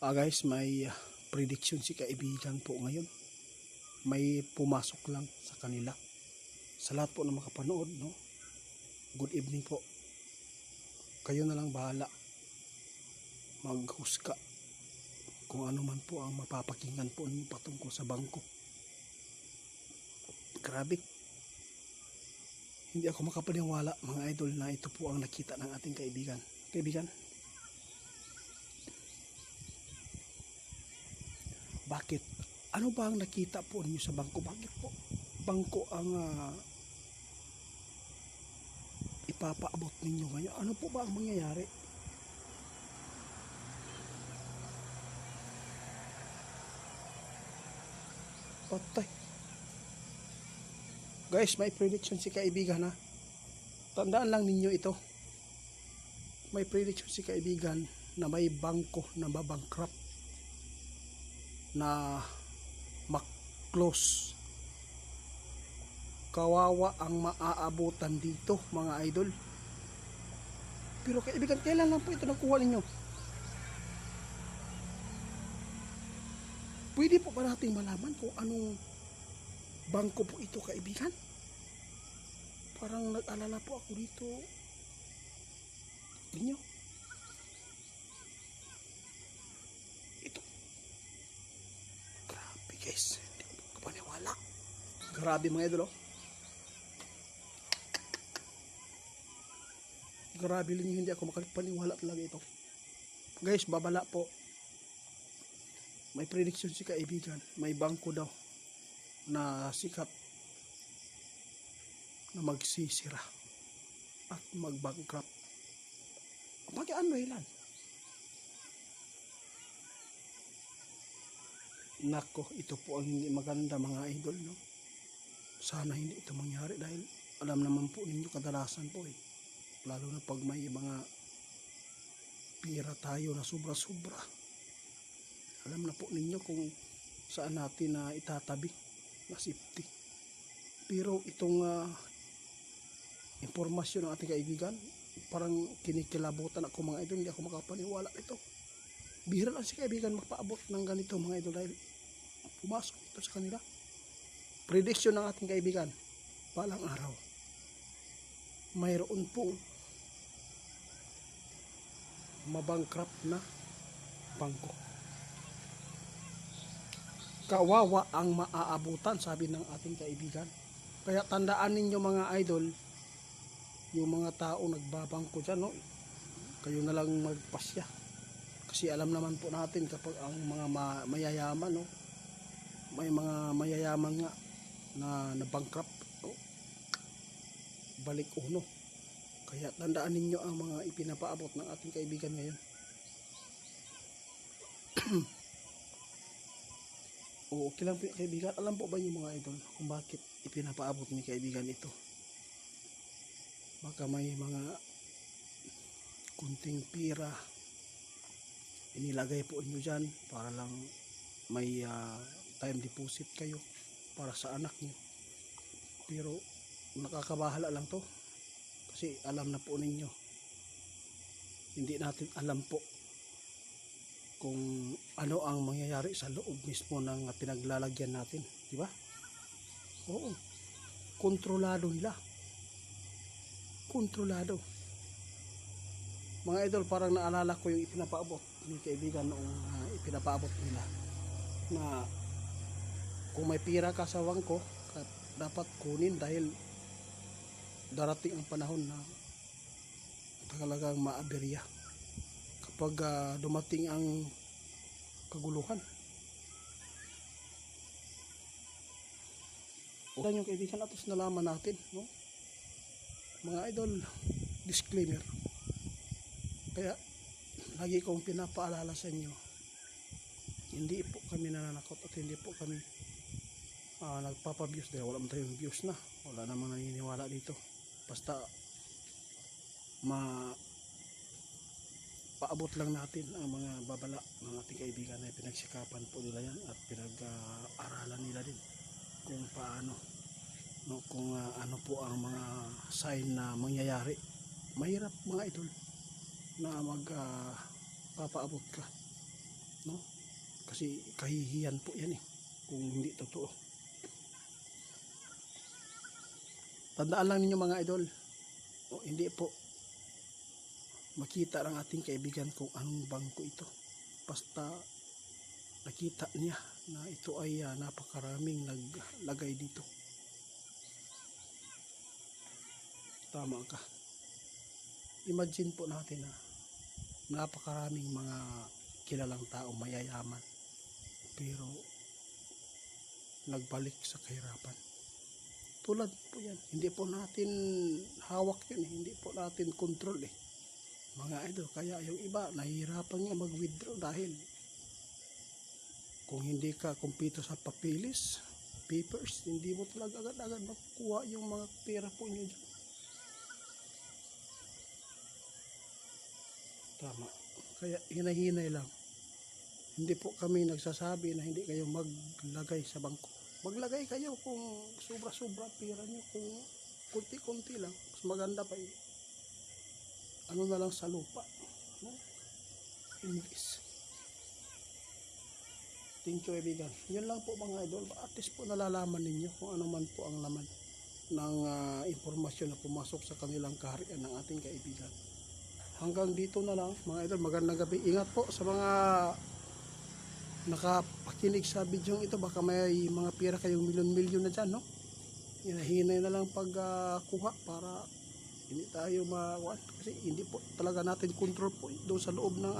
Guys, may prediction si kaibigan po ngayon. May pumasok lang sa kanila. Sa lahat po na makapanood, no? Good evening po. Kayo na lang bahala maghusga kung ano man po ang mapapakinggan po ninyo patungkol sa bangko. Grabe. Hindi ako makapaniwala, mga idol, na ito po ang nakita ng ating kaibigan. Kaibigan, bakit? Ano ba ang nakita po ninyo sa bangko? Bakit po bangko ang ipapaabot ninyo ngayon? Ano po ba ang mangyayari? Patay. Guys, may prediction si kaibigan, ha. Tandaan lang ninyo ito. May prediction si kaibigan na may bangko na babankrupt, na mak-close. Kawawa ang maaabutan dito, mga idol. Pero kaibigan, kailan lang po ito nakuha ninyo? Pwede po ba nating malaman kung anong bangko po ito, kaibigan? Parang nag-alala po ako dito. Ninyo. Ito. Grabe guys. Hindi ko kapaniwala. Grabe mga idol, oh. Grabe lang, hindi ako makapaniwala talaga ito. Guys, babala po. May prediction si kaibigan. May bangko daw na sikat na magsisira at mag-bankrupt. Bakit ano ilan? Nako, ito po ang hindi maganda, mga idol, no? Sana hindi ito mangyari dahil alam naman po ninyo kadalasan po lalo na pag may mga pira tayo na sobra-sobra. Alam na po ninyo kung saan natin na itatabi na safety. Pero itong impormasyon ng ating kaibigan, parang kinikilabutan ako, mga idol. Hindi ako makapaniwala ito. Bihira lang si kaibigan magpaabot ng ganito, mga idol, dahil pumasok ito sa kanila. Prediction ng ating kaibigan, balang araw mayroon pong mabankrupt na bangko. Kawawa ang maaabutan, sabi ng ating kaibigan. Kaya tandaan ninyo, mga idol, yung mga tao nagbabangko dyan, no? Kayo na lang magpasya. Kasi alam naman po natin kapag ang mga mayayaman, no? May mga mayayaman nga na bankrupt, no? Balik uno. Kaya tandaan ninyo ang mga ipinapaabot ng ating kaibigan ngayon. O okay lang, kaibigan. Alam po ba niyo, mga idol, kung bakit ipinapaabot ni kaibigan ito? Baka may mga kunting pira inilagay po inyo dyan para lang may time deposit kayo para sa anak niyo. Pero nakakabahala lang to, kasi alam na po ninyo, hindi natin alam po kung ano ang mangyayari sa loob mismo ng pinaglalagyan natin, di ba? Oo, kontrolado nila. Kontrolado. Mga idol, parang naalala ko yung ipinapaabot ni kaibigan noong ipinapaabot nila na kung may pira ka sa bangko, dapat kunin dahil darating ang panahon na talagang maaberya kapag dumating ang kaguluhan. O yung kaibigan, atos nalaman natin, no? Mga idol, disclaimer. Kaya lagi kong pinapaalala sa inyo, hindi po kami nananakot at hindi po kami nagpapabuse dahil wala naman tayong views na. Wala namang naniniwala dito. Basta paabot lang natin ang mga babala ng ating kaibigan na pinagsikapan po nila yan at pinag-aralan nila din kung paano, no, kung ano po ang mga sign na mangyayari. Mahirap, mga idol, na magpapaabot ka no? Kasi kahihiyan po yan kung hindi totoo. Tandaan lang ninyo mga idol, hindi po makita ng ating kaibigan kung anong bangko ito. Basta nakita niya na ito ay napakaraming naglagay dito. Tama ka. Imagine po natin na napakaraming mga kilalang tao mayayaman pero nagbalik sa kahirapan. Tulad po yan, hindi po natin hawak yun, hindi po natin control mga idol. Kaya yung iba nahihirapan nga mag-withdraw dahil kung hindi ka kumpito sa papers, hindi mo talaga agad-agad makukuha yung mga pera po nyo dyan. Tama. Kaya hinahinay lang. Hindi po kami nagsasabi na hindi kayo maglagay sa bangko. Maglagay kayo kung sobra-sobra pera nyo. Kung kunti-kunti lang, mas maganda pa ano na lang sa lupa. No? Invest. Thank you, kaibigan. Yan lang po mga idol. At least po nalalaman ninyo kung ano man po ang laman ng impormasyon na pumasok sa kanilang kaharian ng ating kaibigan. Hanggang dito na lang mga idol. Magandang gabi. Ingat po sa mga nakapakinig sa video ito. Baka may mga pera kayong milyon-milyon na dyan, no? Hinahinay na lang pagkuha para hindi tayo makuha. Kasi hindi po talaga natin control po doon sa loob ng